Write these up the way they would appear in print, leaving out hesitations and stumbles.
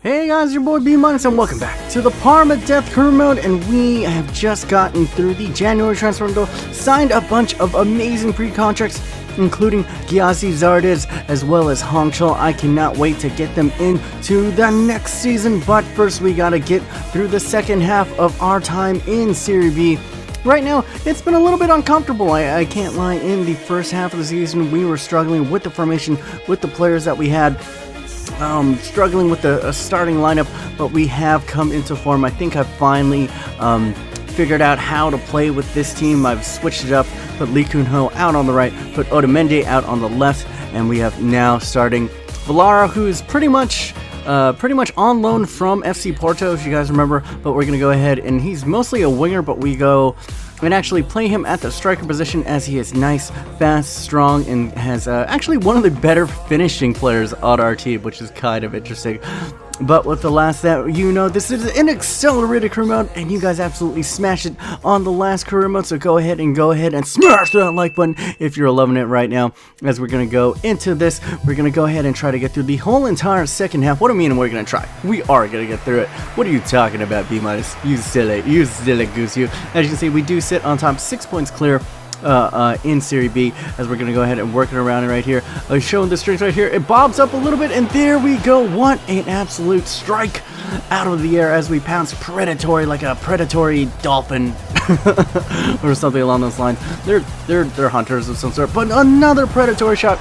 Hey guys, your boy B- and welcome back to the Parma Death Career Mode, and we have just gotten through the January transfer window, signed a bunch of amazing pre-contracts, including Gyasi Zardes as well as Hongchul. I cannot wait to get them into the next season, but first we gotta get through the second half of our time in Serie B. Right now, it's been a little bit uncomfortable, I can't lie. In the first half of the season, we were struggling with the formation, with the players that we had. Struggling with the starting lineup, but we have come into form. I think I've finally figured out how to play with this team. I've switched it up, put Lee Kun-ho out on the right, put Otamendi out on the left, and we have now starting Valera, who's pretty much on loan from FC Porto, if you guys remember, but we're going to go ahead, and he's mostly a winger, but we go and actually play him at the striker position, as he is nice, fast, strong, and has actually one of the better finishing players on our team, which is kind of interesting. But with the last that, you know, this is an accelerated career mode, and you guys absolutely smashed it on the last career mode, so go ahead and smash that like button if you're loving it right now. As we're going to go into this, we're going to go ahead and try to get through the whole entire second half. What do I mean we're going to try? We are going to get through it. What are you talking about, B-? You silly goose, you. As you can see, we do sit on top, 6 points clear in Serie B, as we're going to go ahead and work it around right here. Showing the strength right here. It bobs up a little bit, and there we go. What an absolute strike out of the air as we pounce predatory, like a predatory dolphin or something along those lines. They're hunters of some sort, but another predatory shot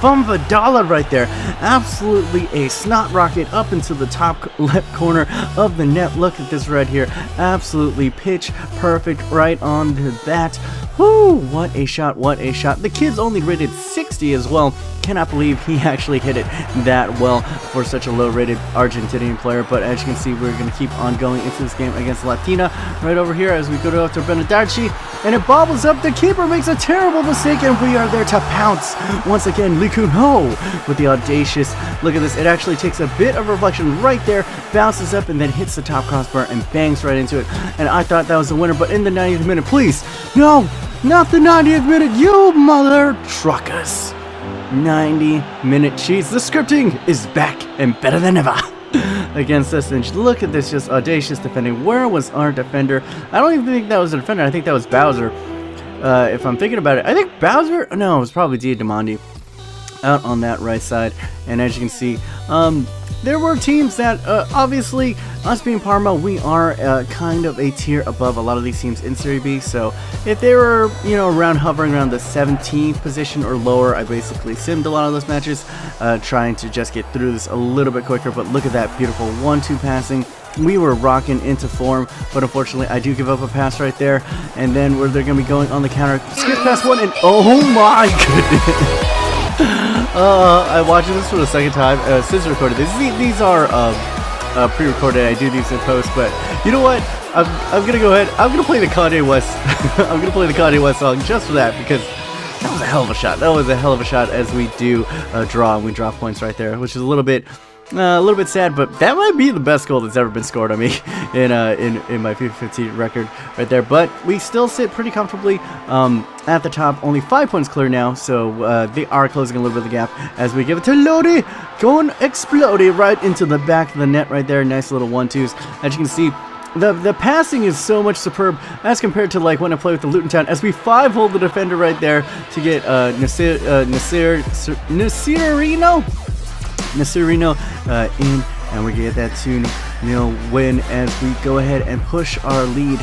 from Vidala right there. Absolutely a snot rocket up into the top left corner of the net. Look at this right here. Absolutely pitch perfect right onto that. Whoo, what a shot, what a shot. The kid's only rated 60 as well. Cannot believe he actually hit it that well for such a low-rated Argentinian player. But as you can see, we're going to keep on going into this game against Latina right over here as we go to Benedacci, and it bobbles up. The keeper makes a terrible mistake, and we are there to pounce once again. Lee Kun-ho with the audacious, look at this, it actually takes a bit of reflection right there, bounces up, and then hits the top crossbar and bangs right into it. And I thought that was the winner, but in the 90th minute, please, no, not the 90th minute, you mother truckers. 90-minute cheese. The scripting is back and better than ever against us. And look at this, just audacious defending. Where was our defender? I don't even think that was a defender. I think that was Bowser. If I'm thinking about it, I think Bowser, no, it was probably Diamandi out on that right side. And as you can see, there were teams that, obviously, us being Parma, we are kind of a tier above a lot of these teams in Serie B. So if they were, you know, hovering around the 17th position or lower, I basically simmed a lot of those matches, trying to just get through this a little bit quicker. But look at that beautiful 1-2 passing. We were rocking into form, but unfortunately, I do give up a pass right there. And then where they're going to be going on the counter, skip past one, and oh my goodness. I watched this for the second time since I recorded this. These are pre-recorded. I do these in post, but you know what? I'm gonna go ahead. I'm gonna play the Kanye West. I'm gonna play the Kanye West song just for that, because that was a hell of a shot. That was a hell of a shot. As we do draw, and we draw points right there, which is a little bit sad, but that might be the best goal that's ever been scored on me in my FIFA 15 record right there. But we still sit pretty comfortably at the top, only 5 points clear now, so they are closing a little bit of the gap as we give it to Lodi, going Explodey right into the back of the net right there. Nice little 1-2s. As you can see, the passing is so much superb as compared to like when I play with the Luton Town, as we 5-hold the defender right there to get Nasirino in, and we get that 2-0 win as we go ahead and push our lead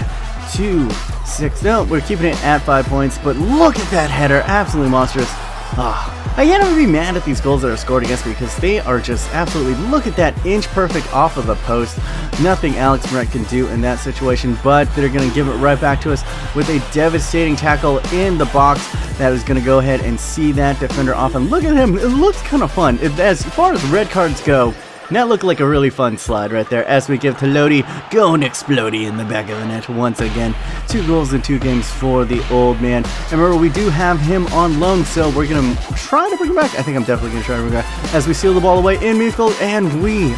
to 6. No, we're keeping it at 5 points, but look at that header, absolutely monstrous. I can't even be mad at these goals that are scored against me, because they are just absolutely, look at that, inch perfect off of the post. Nothing Alex Moret can do in that situation, but they're going to give it right back to us with a devastating tackle in the box that is going to go ahead and see that defender off. And look at him, it looks kind of fun. As far as red cards go, that looked like a really fun slide right there as we give to Lodi, going Explodey in the back of the net once again. 2 goals in 2 games for the old man. And remember, we do have him on loan, so we're going to try to bring him back. I think I'm definitely going to try to bring him back as we seal the ball away in midfield, and we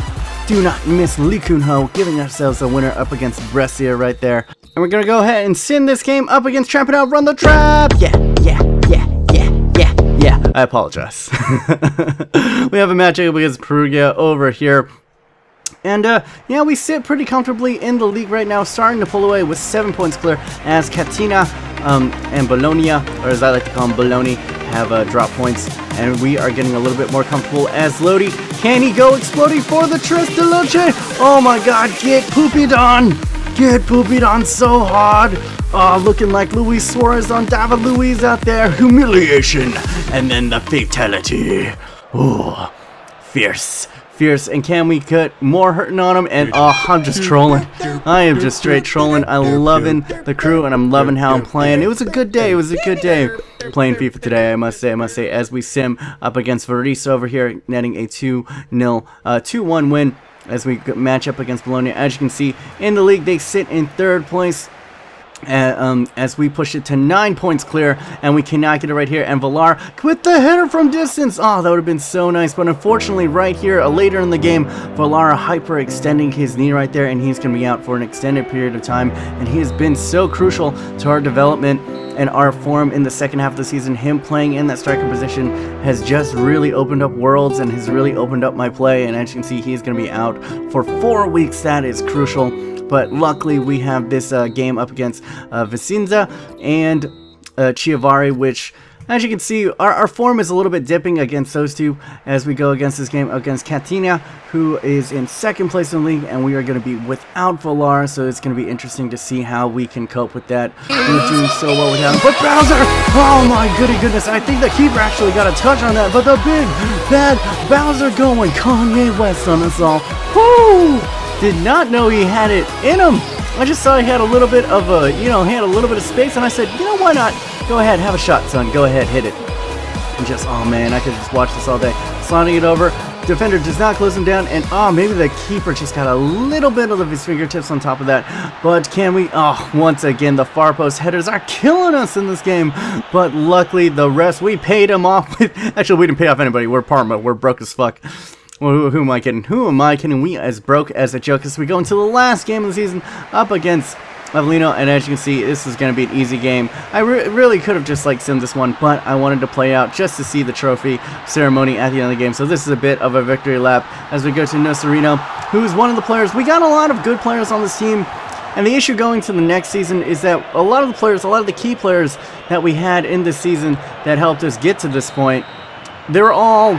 do not miss Lee Kun-ho, giving ourselves a winner up against Brescia right there. And we're going to go ahead and send this game up against Trapping Out, Run the Trap! Yeah, I apologize. We have a match against Perugia over here. And yeah, we sit pretty comfortably in the league right now, starting to pull away with 7 points clear as Catania and Bologna, or as I like to call them, Bologna, have dropped points. And we are getting a little bit more comfortable as Lodi. Can he go Explodey for the Tres de Leche? Oh my god, get poopied on! Get poopied on so hard! Oh, looking like Luis Suarez on David Luiz out there. Humiliation! And then the fatality. Oh, fierce. Fierce. And can we get more hurting on him? And oh, I'm just trolling. I am just straight trolling. I'm loving the crew and I'm loving how I'm playing. It was a good day. It was a good day playing FIFA today, I must say, as we sim up against Varese over here, netting a 2-1 win as we match up against Bologna. As you can see, in the league, they sit in 3rd place. As we push it to 9 points clear, and we cannot get it right here. And Villar with the header from distance. Oh, that would have been so nice. But unfortunately, right here, later in the game, Villar hyperextending his knee right there, and he's going to be out for an extended period of time. And he has been so crucial to our development and our form in the second half of the season. Him playing in that striker position has just really opened up worlds and has really opened up my play. And as you can see, he's going to be out for 4 weeks. That is crucial. But luckily, we have this game up against Vicenza and Chiavari, which, as you can see, our form is a little bit dipping against those two as we go against this game against Catania, who is in 2nd place in the league, and we are going to be without Villar, so it's going to be interesting to see how we can cope with that. We're doing so well with him. But Bowser! Oh my goodness, I think the keeper actually got a touch on that, but the big, bad Bowser going Kanye West on us all. Woo! Did not know he had it in him. I just saw he had a little bit of a, he had a little bit of space, and I said, you know, why not? Go ahead, have a shot, son. Go ahead, hit it. And just, oh man, I could just watch this all day. Sliding it over. Defender does not close him down, and oh, maybe the keeper just got a little bit of his fingertips on top of that. But can we, oh, once again, the far post headers are killing us in this game. But luckily, the rest, we paid him off with, actually, we didn't pay off anybody. We're Parma. We're broke as fuck. Well, who am I kidding? Who am I kidding? We as broke as a joke as we go into the last game of the season up against Avellino, and as you can see, this is going to be an easy game. I really could have just like simmed this one, but I wanted to play out just to see the trophy ceremony at the end of the game. So this is a bit of a victory lap as we go to Nocerino, who's one of the players. We got a lot of good players on this team, and the issue going to the next season is that a lot of the players, a lot of the key players that we had in this season that helped us get to this point, they're all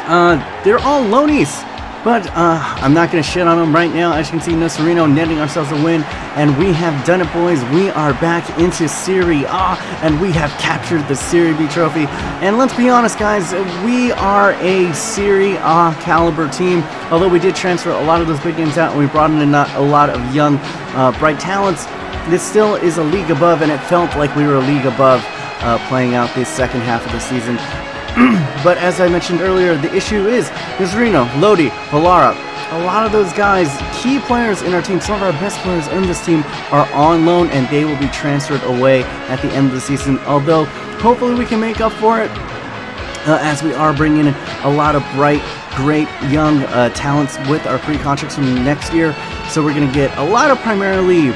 loanies, but I'm not going to shit on them right now. As you can see, Nocerino netting ourselves a win, and we have done it, boys. We are back into Serie A, and we have captured the Serie B trophy. And let's be honest, guys, we are a Serie A caliber team. Although we did transfer a lot of those big names out, and we brought in a lot of young, bright talents, this still is a league above, and it felt like we were a league above playing out this second half of the season. But as I mentioned earlier, the issue is Nocerino, Lodi, Villara. A lot of those guys, key players in our team, some of our best players in this team are on loan, and they will be transferred away at the end of the season. Although, hopefully we can make up for it as we are bringing in a lot of bright, great young talents with our free contracts from next year. So we're going to get a lot of primarily,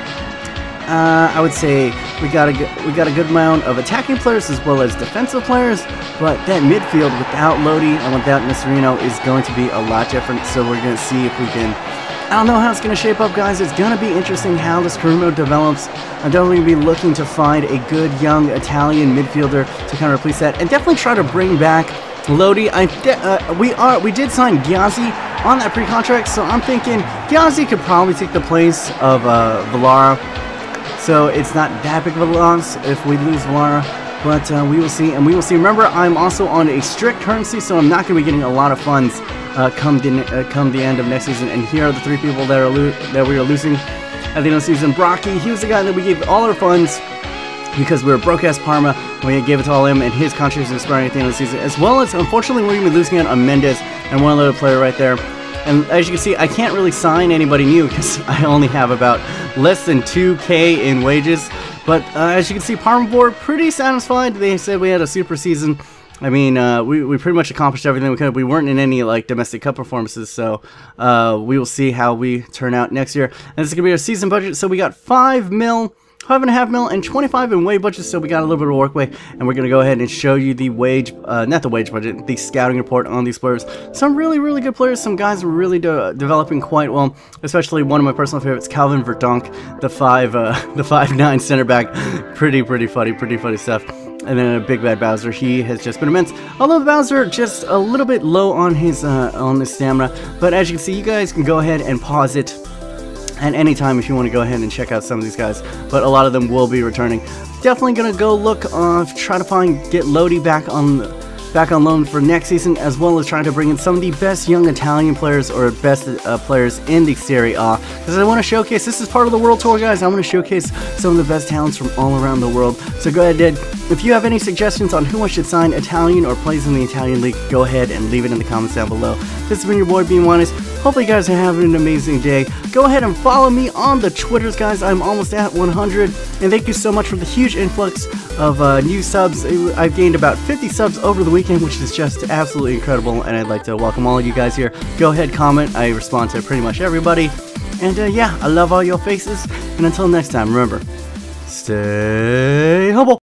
I would say, we got a good amount of attacking players as well as defensive players, but that midfield without Lodi and without Nocerino is going to be a lot different. So we're going to see if we can, I don't know how it's going to shape up, guys. It's going to be interesting how this career mode develops. I'm definitely going to be looking to find a good young Italian midfielder to kind of replace that, and definitely try to bring back Lodi. We did sign Ghiazzi on that pre-contract, so I'm thinking Ghiazzi could probably take the place of Villara. So it's not that big of a loss if we lose Villara, but we will see, and we will see. Remember, I'm also on a strict currency, so I'm not going to be getting a lot of funds come the end of next season. And here are the 3 people that we are losing at the end of the season. Brocky, he was the guy that we gave all our funds because we were broke ass Parma. We gave it to all him, and his contract is expiring at the end of the season. As well as, unfortunately, we're going to be losing out on Mendes and one other player right there. And as you can see, I can't really sign anybody new because I only have about less than 2K in wages. But as you can see, Parma board pretty satisfied. They said we had a super season. I mean, we pretty much accomplished everything we could. We weren't in any like domestic cup performances, so we will see how we turn out next year. And this is gonna be our season budget. So we got 5 mil 5.5 mil, and 25 in wage budget, so we got a little bit of workway, and we're going to go ahead and show you the wage, not the wage budget, the scouting report on these players. Some really, really good players, some guys are really developing quite well, especially one of my personal favorites, Calvin Verdonk, the 5'9" center back. Pretty funny stuff. And then a Big Bad Bowser, he has just been immense. Although Bowser just a little bit low on his stamina, but as you can see, you guys can go ahead and pause it at any time if you want to go ahead and check out some of these guys. But a lot of them will be returning. Definitely gonna go look try to get Lodi back on loan for next season, as well as trying to bring in some of the best young Italian players or best players in the Serie A, because I want to showcase, this is part of the World Tour, guys. I want to showcase some of the best talents from all around the world. So go ahead, if you have any suggestions on who I should sign Italian or plays in the Italian league, go ahead and leave it in the comments down below. This has been your boy Being Honest. Hopefully you guys are having an amazing day. Go ahead and follow me on the Twitters, guys. I'm almost at 100, and thank you so much for the huge influx of new subs. I've gained about 50 subs over the weekend, which is just absolutely incredible, and I'd like to welcome all of you guys here. Go ahead, comment. I respond to pretty much everybody. And yeah, I love all your faces. And until next time, remember, stay humble.